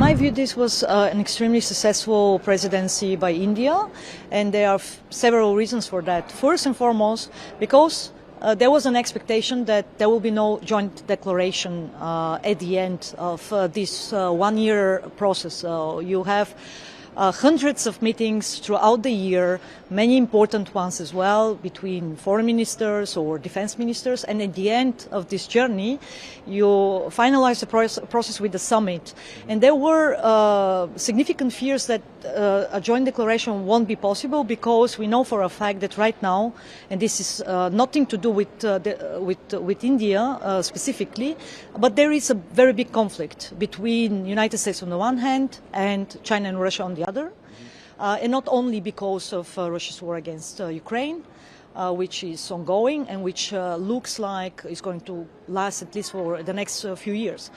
my view, this was an extremely successful presidency by India, and there are several reasons for that. First and foremost, because there was an expectation that there will be no joint declaration at the end of this one-year process. You have hundreds of meetings throughout the year, many important ones as well, between foreign ministers or defense ministers. And at the end of this journey, you finalize the process with the summit. And there were significant fears that a joint declaration won't be possible, because we know for a fact that right now, and this is nothing to do with India specifically, but there is a very big conflict between the United States on the one hand and China and Russia on the other. And not only because of Russia's war against Ukraine, which is ongoing and which looks like is going to last at least for the next few years.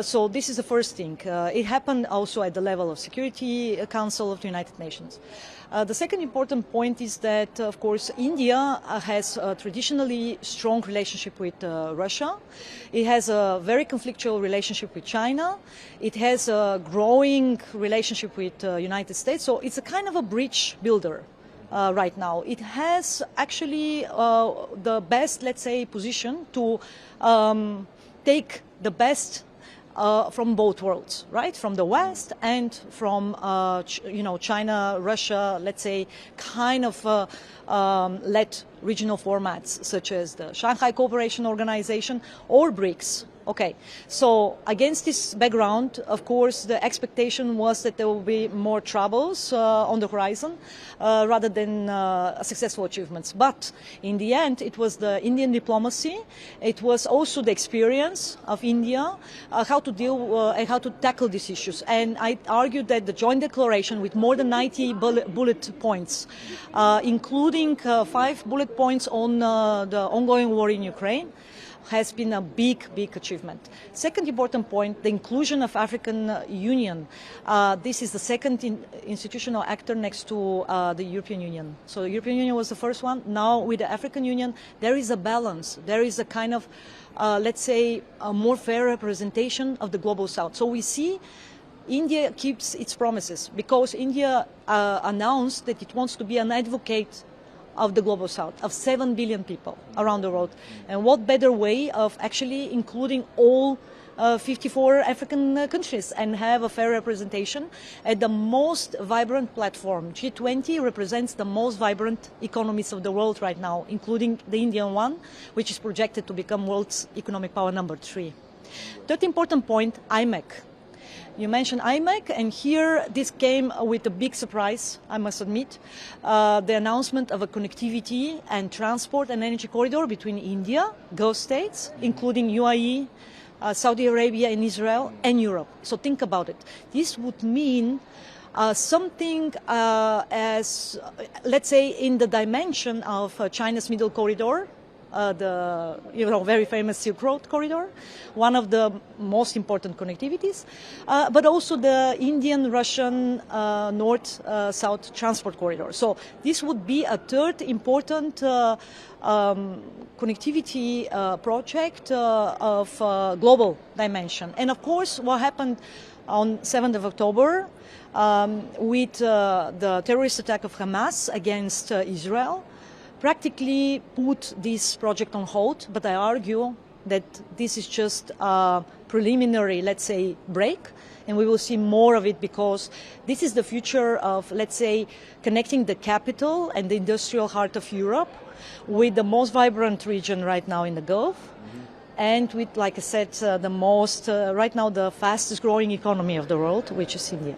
So this is the first thing. It happened also at the level of Security Council of the United Nations. The second important point is that, of course, India has a traditionally strong relationship with Russia. It has a very conflictual relationship with China. It has a growing relationship with the United States. So it's a kind of a bridge builder right now. It has actually the best, let's say, position to take the best from both worlds, right? From the West and from, China, Russia, let's say, kind of led regional formats such as the Shanghai Cooperation Organization or BRICS. Okay, so against this background, of course, the expectation was that there will be more troubles on the horizon rather than successful achievements. But in the end, it was the Indian diplomacy, it was also the experience of India, how to deal and how to tackle these issues. And I argued that the joint declaration with more than 90 bullet points, including 5 bullet points on the ongoing war in Ukraine, has been a big achievement. Second important point, the inclusion of African Union. This is the second institutional actor next to the European Union. So the European Union was the first one. Now with the African Union, there is a balance. There is a kind of, let's say, a more fair representation of the global South. So we see India keeps its promises, because India announced that it wants to be an advocate of the global South, of 7 billion people around the world. And what better way of actually including all 54 African countries and have a fair representation at the most vibrant platform. G20 represents the most vibrant economies of the world right now, including the Indian one, which is projected to become world's economic power number 3. Third important point, IMEC. You mentioned IMEC, and here this came with a big surprise, I must admit, the announcement of a connectivity and transport and energy corridor between India, Gulf states, including UAE, Saudi Arabia and Israel, and Europe. So think about it. This would mean something as, let's say, in the dimension of China's middle corridor, the very famous Silk Road corridor, one of the most important connectivities, but also the Indian-Russian north-south transport corridor. So this would be a third important connectivity project of global dimension. And of course, what happened on 7th of October with the terrorist attack of Hamas against Israel practically put this project on hold, but I argue that this is just a preliminary, let's say, break, and we will see more of it, because this is the future of, let's say, connecting the capital and the industrial heart of Europe with the most vibrant region right now in the Gulf, and with, like I said, the most, right now, the fastest growing economy of the world, which is India.